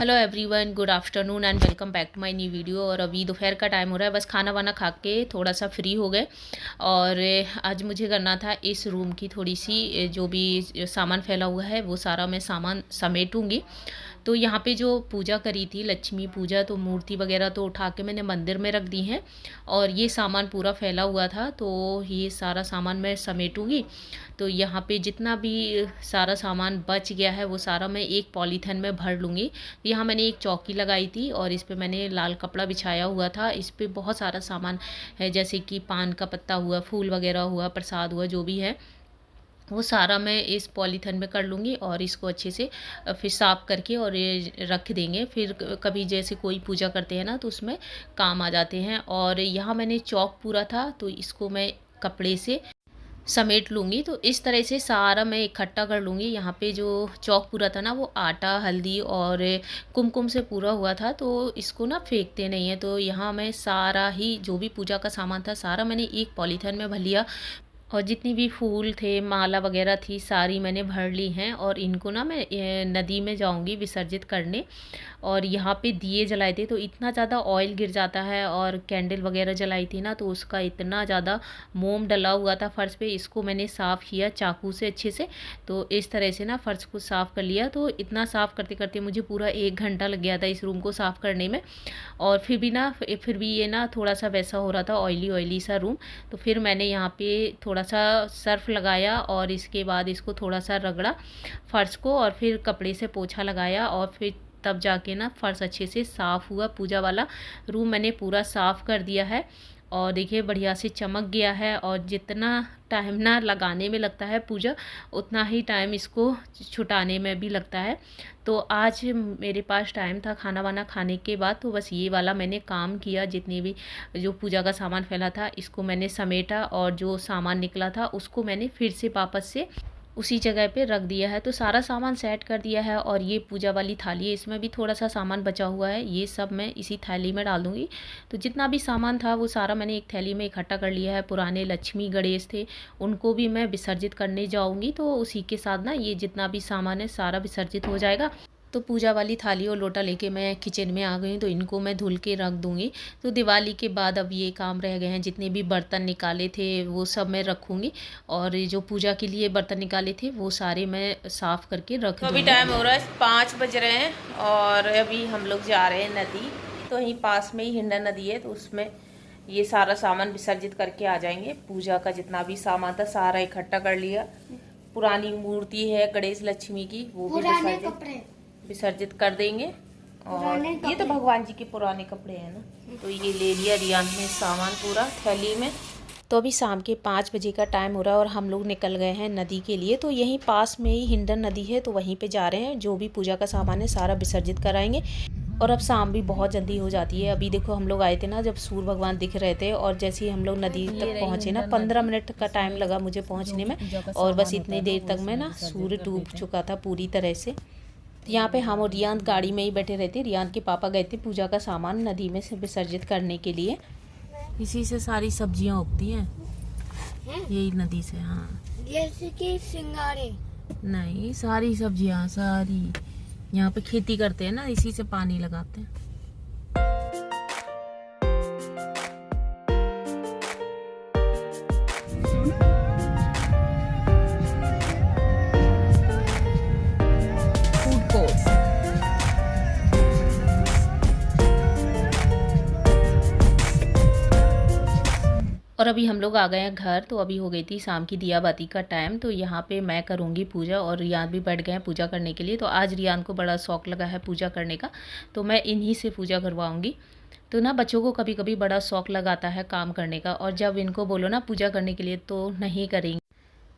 Hello everyone, good afternoon and welcome back to my new video. और अभी दोपहर का टाइम हो रहा है, बस खाना वाना खा के थोड़ा सा फ्री हो गए। और आज मुझे करना था इस रूम की थोड़ी सी जो भी सामान फैला हुआ है वो सारा मैं सामान समेटूंगी। तो यहाँ पे जो पूजा करी थी लक्ष्मी पूजा, तो मूर्ति वगैरह तो उठा के मैंने मंदिर में रख दी हैं और ये सामान पूरा फैला हुआ था तो ये सारा सामान मैं समेटूंगी। तो यहाँ पे जितना भी सारा सामान बच गया है वो सारा मैं एक पॉलीथीन में भर लूँगी। यहाँ मैंने एक चौकी लगाई थी और इस पे मैंने लाल कपड़ा बिछाया हुआ था। इस पे बहुत सारा सामान है, जैसे कि पान का पत्ता हुआ, फूल वगैरह हुआ, प्रसाद हुआ, जो भी है वो सारा मैं इस पॉलीथीन में कर लूँगी और इसको अच्छे से फिर साफ़ करके और ये रख देंगे। फिर कभी जैसे कोई पूजा करते हैं ना तो उसमें काम आ जाते हैं। और यहाँ मैंने चौक पूरा था तो इसको मैं कपड़े से समेट लूँगी। तो इस तरह से सारा मैं इकट्ठा कर लूँगी। यहाँ पे जो चौक पूरा था ना वो आटा, हल्दी और कुमकुम से पूरा हुआ था, तो इसको ना फेंकते नहीं है। तो यहाँ मैं सारा ही जो भी पूजा का सामान था सारा मैंने एक पॉलीथीन में भर लिया। और जितनी भी फूल थे, माला वगैरह थी, सारी मैंने भर ली हैं और इनको ना मैं नदी में जाऊंगी विसर्जित करने। और यहाँ पे दिए जलाए थे तो इतना ज़्यादा ऑयल गिर जाता है, और कैंडल वगैरह जलाई थी ना तो उसका इतना ज़्यादा मोम डला हुआ था फर्श पे। इसको मैंने साफ़ किया चाकू से अच्छे से। तो इस तरह से ना फर्श को साफ़ कर लिया। तो इतना साफ़ करते करते मुझे पूरा 1 घंटा लग गया था इस रूम को साफ़ करने में। और फिर भी ये ना थोड़ा सा वैसा हो रहा था, ऑयली ऑयली सा रूम। तो फिर मैंने यहाँ पे थोड़ा सा सर्फ लगाया और इसके बाद इसको थोड़ा सा रगड़ा फर्श को, और फिर कपड़े से पोछा लगाया और फिर तब जाके ना फर्श अच्छे से साफ़ हुआ। पूजा वाला रूम मैंने पूरा साफ़ कर दिया है और देखिए बढ़िया से चमक गया है। और जितना टाइम ना लगाने में लगता है पूजा, उतना ही टाइम इसको छुटाने में भी लगता है। तो आज मेरे पास टाइम था खाना वाना खाने के बाद, तो बस ये वाला मैंने काम किया। जितनी भी जो पूजा का सामान फैला था इसको मैंने समेटा और जो सामान निकला था उसको मैंने फिर से वापस से उसी जगह पे रख दिया है। तो सारा सामान सेट कर दिया है। और ये पूजा वाली थाली है, इसमें भी थोड़ा सा सामान बचा हुआ है, ये सब मैं इसी थैली में डाल दूँगी। तो जितना भी सामान था वो सारा मैंने एक थैली में इकट्ठा कर लिया है। पुराने लक्ष्मी गणेश थे उनको भी मैं विसर्जित करने जाऊँगी, तो उसी के साथ ना ये जितना भी सामान है सारा विसर्जित हो जाएगा। तो पूजा वाली थाली और लोटा लेके मैं किचन में आ गई, तो इनको मैं धुल के रख दूँगी। तो दिवाली के बाद अब ये काम रह गए हैं, जितने भी बर्तन निकाले थे वो सब मैं रखूँगी। और जो पूजा के लिए बर्तन निकाले थे वो सारे मैं साफ़ करके रख दूँगी। तो अभी टाइम हो रहा है 5 बज रहे हैं और अभी हम लोग जा रहे हैं नदी। तो यहीं पास में ही हिंडा नदी है, तो उसमें ये सारा सामान विसर्जित करके आ जाएंगे। पूजा का जितना भी सामान था सारा इकट्ठा कर लिया। पुरानी मूर्ति है गणेश लक्ष्मी की, वो भी विसर्जित कर देंगे। और ये तो भगवान जी के पुराने कपड़े हैं ना, तो ये ले लिया रियान ने सामान पूरा थैली में। तो अभी शाम के 5 बजे का टाइम हो रहा है और हम लोग निकल गए हैं नदी के लिए। तो यहीं पास में ही हिंडन नदी है, तो वहीं पे जा रहे हैं। जो भी पूजा का सामान है सारा विसर्जित कराएंगे। और अब शाम भी बहुत जल्दी हो जाती है। अभी देखो हम लोग आए थे ना जब सूर्य भगवान दिख रहे थे, और जैसे ही हम लोग नदी तक पहुँचे ना 15 मिनट का टाइम लगा मुझे पहुँचने में। और बस इतनी देर तक में ना सूर्य डूब चुका था पूरी तरह से। यहाँ पे हम और रियान गाड़ी में ही बैठे रहते। रियान के पापा गए थे पूजा का सामान नदी में से विसर्जित करने के लिए। इसी से सारी सब्जियाँ उगती हैं, यही नदी से। हाँ, जैसे कि सिंगारे नहीं, सारी सब्जियाँ सारी यहाँ पे खेती करते हैं ना, इसी से पानी लगाते हैं। और अभी हम लोग आ गए हैं घर। तो अभी हो गई थी शाम की दिया बाती का टाइम। तो यहाँ पे मैं करूँगी पूजा और रियान भी बैठ गए हैं पूजा करने के लिए। तो आज रियान को बड़ा शौक लगा है पूजा करने का, तो मैं इन्हीं से पूजा करवाऊँगी। तो ना बच्चों को कभी कभी बड़ा शौक लगाता है काम करने का, और जब इनको बोलो ना पूजा करने के लिए तो नहीं करेंगे।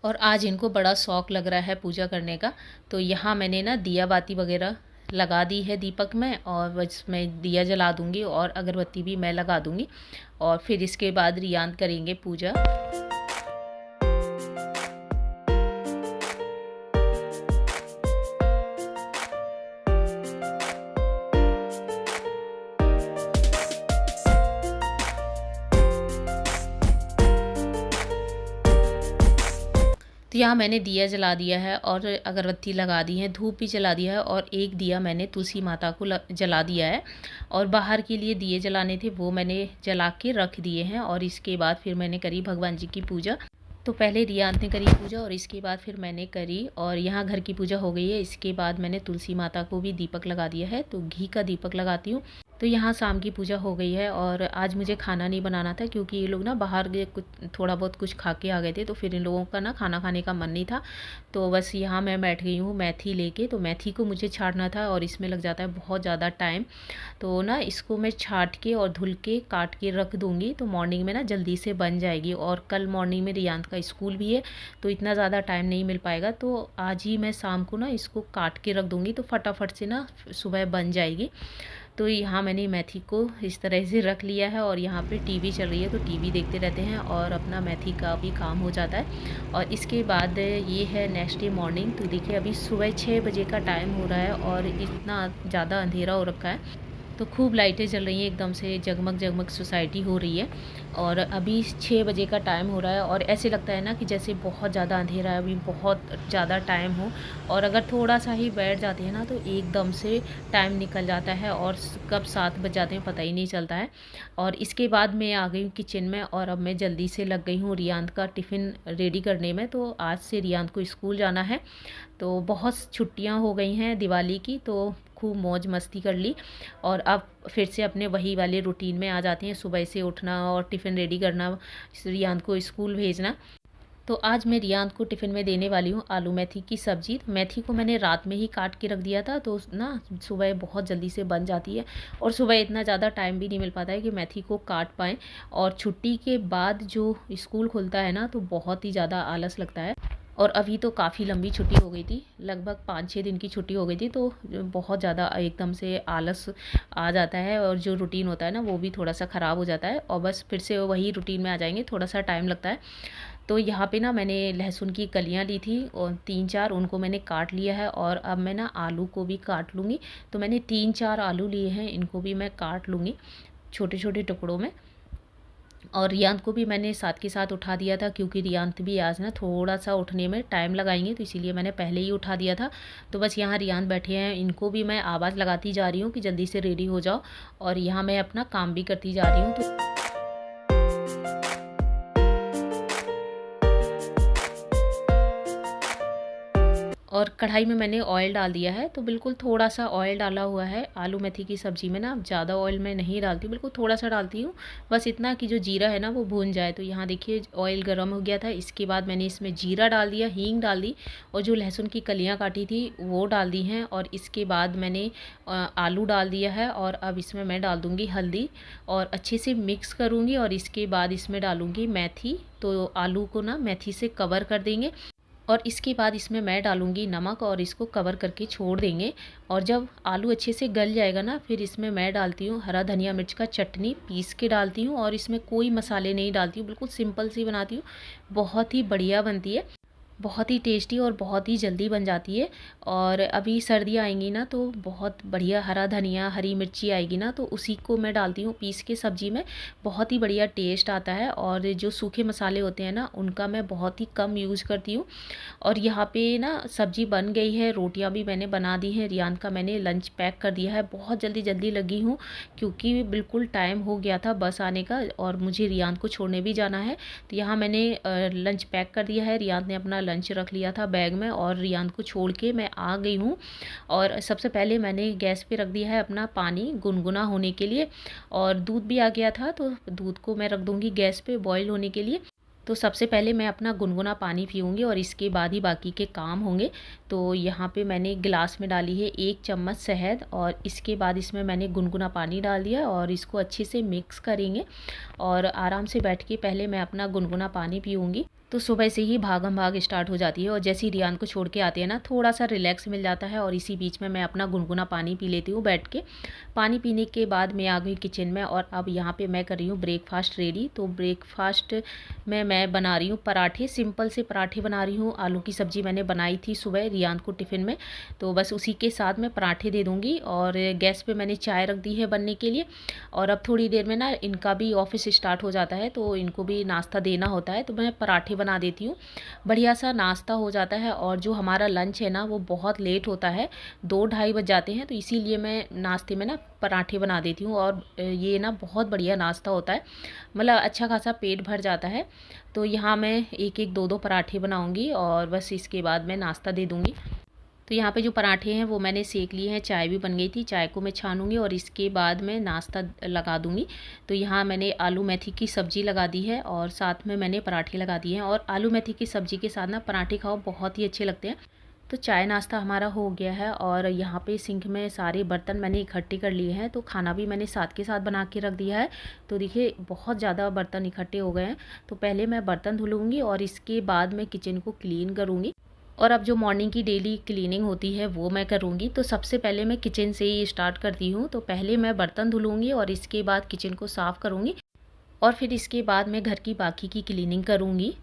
और आज इनको बड़ा शौक लग रहा है पूजा करने का। तो यहाँ मैंने ना दिया बाती वगैरह लगा दी है दीपक में, और बस मैं दिया जला दूँगी और अगरबत्ती भी मैं लगा दूँगी। और फिर इसके बाद रियान करेंगे पूजा। तो यहाँ मैंने दिया जला दिया है और अगरबत्ती लगा दी है, धूप भी जला दिया है और एक दिया मैंने तुलसी माता को जला दिया है। और बाहर के लिए दिए जलाने थे वो मैंने जला के रख दिए हैं। और इसके बाद फिर मैंने करी भगवान जी की पूजा। तो पहले रियांत ने करी पूजा और इसके बाद फिर मैंने करी, और यहाँ घर की पूजा हो गई है। इसके बाद मैंने तुलसी माता को भी दीपक लगा दिया है, तो घी का दीपक लगाती हूँ। तो यहाँ शाम की पूजा हो गई है और आज मुझे खाना नहीं बनाना था क्योंकि ये लोग ना बाहर गए, कुछ थोड़ा बहुत कुछ खा के आ गए थे, तो फिर इन लोगों का ना खाना खाने का मन नहीं था। तो बस यहाँ मैं बैठ गई हूँ मेथी लेके। तो मेथी को मुझे छाँटना था और इसमें लग जाता है बहुत ज़्यादा टाइम। तो ना इसको मैं छाँट के और धुल के काट के रख दूँगी, तो मॉर्निंग में ना जल्दी से बन जाएगी। और कल मॉर्निंग में रियांत का स्कूल भी है, तो इतना ज़्यादा टाइम नहीं मिल पाएगा। तो आज ही मैं शाम को ना इसको काट के रख दूँगी, तो फटाफट से ना सुबह बन जाएगी। तो यहाँ मैंने मेथी को इस तरह से रख लिया है और यहाँ पे टीवी चल रही है, तो टीवी देखते रहते हैं और अपना मेथी का भी काम हो जाता है। और इसके बाद ये है नेक्स्ट डे मॉर्निंग। तो देखिए अभी सुबह 6 बजे का टाइम हो रहा है और इतना ज़्यादा अंधेरा हो रखा है। तो खूब लाइटें जल रही हैं, एकदम से जगमग जगमग सोसाइटी हो रही है। और अभी 6 बजे का टाइम हो रहा है और ऐसे लगता है ना कि जैसे बहुत ज़्यादा अंधेरा है, अभी बहुत ज़्यादा टाइम हो। और अगर थोड़ा सा ही बैठ जाते हैं ना तो एकदम से टाइम निकल जाता है और कब 7 बज जाते हैं पता ही नहीं चलता है। और इसके बाद मैं आ गई हूँ किचन में और अब मैं जल्दी से लग गई हूँ रियांत का टिफ़िन रेडी करने में। तो आज से रियांत को स्कूल जाना है, तो बहुत छुट्टियां हो गई हैं दिवाली की, तो खूब मौज मस्ती कर ली। और अब फिर से अपने वही वाले रूटीन में आ जाते हैं, सुबह से उठना और टिफ़िन रेडी करना, रियांत को स्कूल भेजना। तो आज मैं रियांत को टिफ़िन में देने वाली हूँ आलू मेथी की सब्ज़ी। मेथी को मैंने रात में ही काट के रख दिया था, तो ना सुबह बहुत जल्दी से बन जाती है। और सुबह इतना ज़्यादा टाइम भी नहीं मिल पाता है कि मेथी को काट पाएँ। और छुट्टी के बाद जो स्कूल खुलता है ना तो बहुत ही ज़्यादा आलस लगता है। और अभी तो काफ़ी लंबी छुट्टी हो गई थी, लगभग 5-6 दिन की छुट्टी हो गई थी, तो बहुत ज़्यादा एकदम से आलस आ जाता है और जो रूटीन होता है ना वो भी थोड़ा सा ख़राब हो जाता है और बस फिर से वही रूटीन में आ जाएंगे, थोड़ा सा टाइम लगता है। तो यहाँ पे ना मैंने लहसुन की कलियाँ ली थी और 3-4 उनको मैंने काट लिया है और अब मैं ना आलू को भी काट लूँगी। तो मैंने 3-4 आलू लिए हैं, इनको भी मैं काट लूँगी छोटे छोटे टुकड़ों में। और रियांत को भी मैंने साथ के साथ उठा दिया था क्योंकि रियांत भी आज ना थोड़ा सा उठने में टाइम लगाएंगे, तो इसीलिए मैंने पहले ही उठा दिया था। तो बस यहाँ रियांत बैठे हैं, इनको भी मैं आवाज़ लगाती जा रही हूँ कि जल्दी से रेडी हो जाओ। और यहाँ मैं अपना काम भी करती जा रही हूँ। तो और कढ़ाई में मैंने ऑयल डाल दिया है, तो बिल्कुल थोड़ा सा ऑयल डाला हुआ है। आलू मेथी की सब्ज़ी में ना ज़्यादा ऑयल मैं नहीं डालती, बिल्कुल थोड़ा सा डालती हूँ, बस इतना कि जो जीरा है ना वो भून जाए। तो यहाँ देखिए ऑयल गर्म हो गया था, इसके बाद मैंने इसमें जीरा डाल दिया, हींग डाल दी और जो लहसुन की कलियाँ काटी थी वो डाल दी हैं। और इसके बाद मैंने आलू डाल दिया है और अब इसमें मैं डाल दूँगी हल्दी और अच्छे से मिक्स करूँगी। और इसके बाद इसमें डालूँगी मेथी, तो आलू को ना मेथी से कवर कर देंगे। और इसके बाद इसमें मैं डालूँगी नमक और इसको कवर करके छोड़ देंगे। और जब आलू अच्छे से गल जाएगा ना फिर इसमें मैं डालती हूँ हरा धनिया मिर्च का चटनी पीस के डालती हूँ। और इसमें कोई मसाले नहीं डालती हूँ, बिल्कुल सिंपल सी बनाती हूँ, बहुत ही बढ़िया बनती है, बहुत ही टेस्टी और बहुत ही जल्दी बन जाती है। और अभी सर्दियाँ आएंगी ना तो बहुत बढ़िया हरा धनिया हरी मिर्ची आएगी ना, तो उसी को मैं डालती हूँ पीस के सब्ज़ी में, बहुत ही बढ़िया टेस्ट आता है। और जो सूखे मसाले होते हैं ना उनका मैं बहुत ही कम यूज़ करती हूँ। और यहाँ पे ना सब्ज़ी बन गई है, रोटियाँ भी मैंने बना दी हैं, रियान का मैंने लंच पैक कर दिया है। बहुत जल्दी जल्दी लगी हूँ क्योंकि बिल्कुल टाइम हो गया था बस आने का और मुझे रियान को छोड़ने भी जाना है। तो यहाँ मैंने लंच पैक कर दिया है, रियान ने अपना लंच रख लिया था बैग में और रियान को छोड़ के मैं आ गई हूँ। और सबसे पहले मैंने गैस पे रख दिया है अपना पानी गुनगुना होने के लिए, और दूध भी आ गया था तो दूध को मैं रख दूँगी गैस पे बॉईल होने के लिए। तो सबसे पहले मैं अपना गुनगुना पानी पीऊँगी और इसके बाद ही बाकी के काम होंगे। तो यहाँ पे मैंने गिलास में डाली है 1 चम्मच शहद और इसके बाद इसमें मैंने गुनगुना पानी डाल दिया और इसको अच्छे से मिक्स करेंगे। और आराम से बैठ के पहले मैं अपना गुनगुना पानी पीऊँगी। तो सुबह से ही भागम भाग स्टार्ट हो जाती है और जैसे ही रियान को छोड़ के आते हैं ना थोड़ा सा रिलैक्स मिल जाता है। और इसी बीच में मैं अपना गुनगुना पानी पी लेती हूँ बैठ के। पानी पीने के बाद मैं आ गई किचन में और अब यहाँ पे मैं कर रही हूँ ब्रेकफास्ट रेडी। तो ब्रेकफास्ट में मैं बना रही हूँ पराठे, सिंपल से पराठे बना रही हूँ। आलू की सब्ज़ी मैंने बनाई थी सुबह रियान को टिफ़िन में, तो बस उसी के साथ मैं पराठे दे दूँगी। और गैस पे मैंने चाय रख दी है बनने के लिए और अब थोड़ी देर में ना इनका भी ऑफिस स्टार्ट हो जाता है तो इनको भी नाश्ता देना होता है। तो मैं पराठे पराठे बना देती हूँ। बढ़िया सा नाश्ता हो जाता है और जो हमारा लंच है ना वो बहुत लेट होता है, 2 ढाई बज जाते हैं, तो इसीलिए मैं नाश्ते में ना पराठे बना देती हूँ और ये ना बहुत बढ़िया नाश्ता होता है, मतलब अच्छा खासा पेट भर जाता है। तो यहाँ मैं एक एक दो दो पराठे बनाऊँगी और बस इसके बाद मैं नाश्ता दे दूँगी। तो यहाँ पे जो पराठे हैं वो मैंने सेक लिए हैं, चाय भी बन गई थी, चाय को मैं छानूंगी और इसके बाद मैं नाश्ता लगा दूंगी। तो यहाँ मैंने आलू मेथी की सब्ज़ी लगा दी है और साथ में मैंने पराठे लगा दिए हैं, और आलू मेथी की सब्ज़ी के साथ ना पराठे खाओ बहुत ही अच्छे लगते हैं। तो चाय नाश्ता हमारा हो गया है और यहाँ पे सिंक में सारे बर्तन मैंने इकट्ठे कर लिए हैं, तो खाना भी मैंने साथ के साथ बना के रख दिया है। तो देखिए बहुत ज़्यादा बर्तन इकट्ठे हो गए हैं। तो पहले मैं बर्तन धुलूँगी और इसके बाद मैं किचन को क्लीन करूँगी, और अब जो मॉर्निंग की डेली क्लीनिंग होती है वो मैं करूँगी। तो सबसे पहले मैं किचन से ही स्टार्ट करती हूँ। तो पहले मैं बर्तन धुलूँगी और इसके बाद किचन को साफ़ करूँगी और फिर इसके बाद मैं घर की बाकी की क्लीनिंग करूँगी।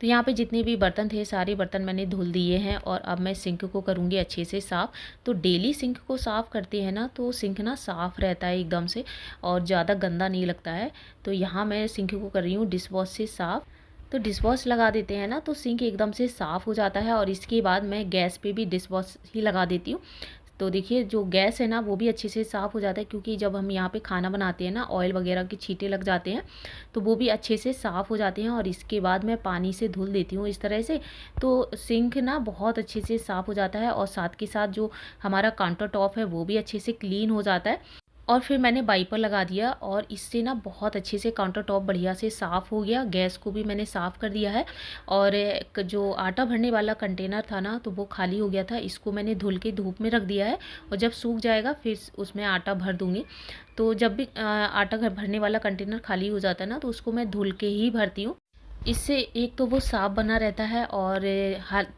तो यहाँ पे जितने भी बर्तन थे सारे बर्तन मैंने धुल दिए हैं और अब मैं सिंक को करूँगी अच्छे से साफ़। तो डेली सिंक को साफ़ करते हैं ना तो सिंक ना साफ़ रहता है एकदम से और ज़्यादा गंदा नहीं लगता है। तो यहाँ मैं सिंक को कर रही हूँ डिश वॉश से साफ़। तो डिश वॉश लगा देते हैं ना तो सिंक एकदम से साफ़ हो जाता है, और इसके बाद मैं गैस पे भी डिश वॉश ही लगा देती हूँ। तो देखिए जो गैस है ना वो भी अच्छे से साफ़ हो जाता है, क्योंकि जब हम यहाँ पे खाना बनाते हैं ना ऑयल वगैरह के छींटे लग जाते हैं तो वो भी अच्छे से साफ़ हो जाते हैं। और इसके बाद मैं पानी से धुल देती हूँ इस तरह से। तो सिंक ना बहुत अच्छे से साफ़ हो जाता है और साथ के साथ जो हमारा काउंटर टॉप है वो भी अच्छे से क्लीन हो जाता है। और फिर मैंने वाइपर लगा दिया और इससे ना बहुत अच्छे से काउंटर टॉप बढ़िया से साफ़ हो गया। गैस को भी मैंने साफ़ कर दिया है, और जो आटा भरने वाला कंटेनर था ना तो वो खाली हो गया था, इसको मैंने धुल के धूप में रख दिया है और जब सूख जाएगा फिर उसमें आटा भर दूँगी। तो जब भी आटा भरने वाला कंटेनर खाली हो जाता है ना तो उसको मैं धुल के ही भरती हूँ। इससे एक तो वो साफ़ बना रहता है और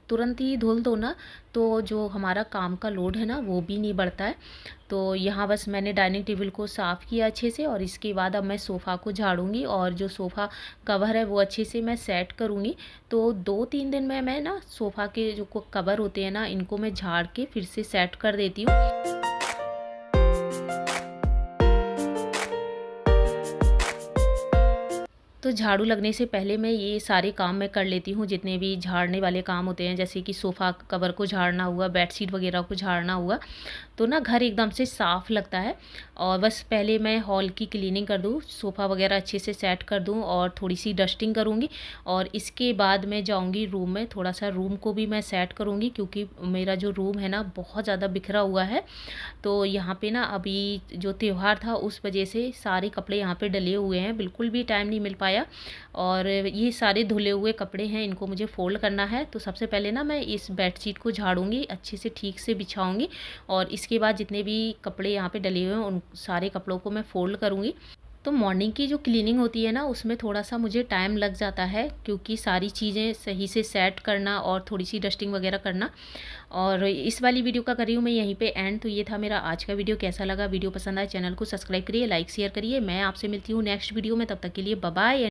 तुरंत ही धुल दो ना तो जो हमारा काम का लोड है ना वो भी नहीं बढ़ता है। तो यहाँ बस मैंने डाइनिंग टेबल को साफ़ किया अच्छे से, और इसके बाद अब मैं सोफ़ा को झाड़ूंगी और जो सोफ़ा कवर है वो अच्छे से मैं सेट करूँगी। तो 2-3 दिन में मैं ना सोफ़ा के जो कवर होते हैं ना इनको मैं झाड़ के फिर से सेट कर देती हूँ। तो झाड़ू लगने से पहले मैं ये सारे काम मैं कर लेती हूँ, जितने भी झाड़ने वाले काम होते हैं, जैसे कि सोफ़ा कवर को झाड़ना हुआ, बेडशीट वगैरह को झाड़ना हुआ, तो ना घर एकदम से साफ़ लगता है। और बस पहले मैं हॉल की क्लीनिंग कर दूँ, सोफ़ा वगैरह अच्छे से सेट कर दूँ और थोड़ी सी डस्टिंग करूँगी, और इसके बाद मैं जाऊँगी रूम में, थोड़ा सा रूम को भी मैं सेट करूँगी, क्योंकि मेरा जो रूम है ना बहुत ज़्यादा बिखरा हुआ है। तो यहाँ पे ना अभी जो त्यौहार था उस वजह से सारे कपड़े यहाँ पे डले हुए हैं, बिल्कुल भी टाइम नहीं मिल पाया। और ये सारे धुले हुए कपड़े हैं, इनको मुझे फ़ोल्ड करना है। तो सबसे पहले ना मैं इस बेडशीट को झाड़ूंगी, अच्छे से ठीक से बिछाऊंगी, और इसके बाद जितने भी कपड़े यहाँ पे डले हुए हैं उन सारे कपड़ों को मैं फ़ोल्ड करूँगी। तो मॉर्निंग की जो क्लीनिंग होती है ना उसमें थोड़ा सा मुझे टाइम लग जाता है, क्योंकि सारी चीज़ें सही से सेट करना और थोड़ी सी डस्टिंग वगैरह करना। और इस वाली वीडियो का करी हूँ मैं यहीं पे एंड। तो ये था मेरा आज का वीडियो। कैसा लगा? वीडियो पसंद आए चैनल को सब्सक्राइब करिए, लाइक शेयर करिए। मैं आपसे मिलती हूँ नेक्स्ट वीडियो में, तब तक के लिए बाय बाय।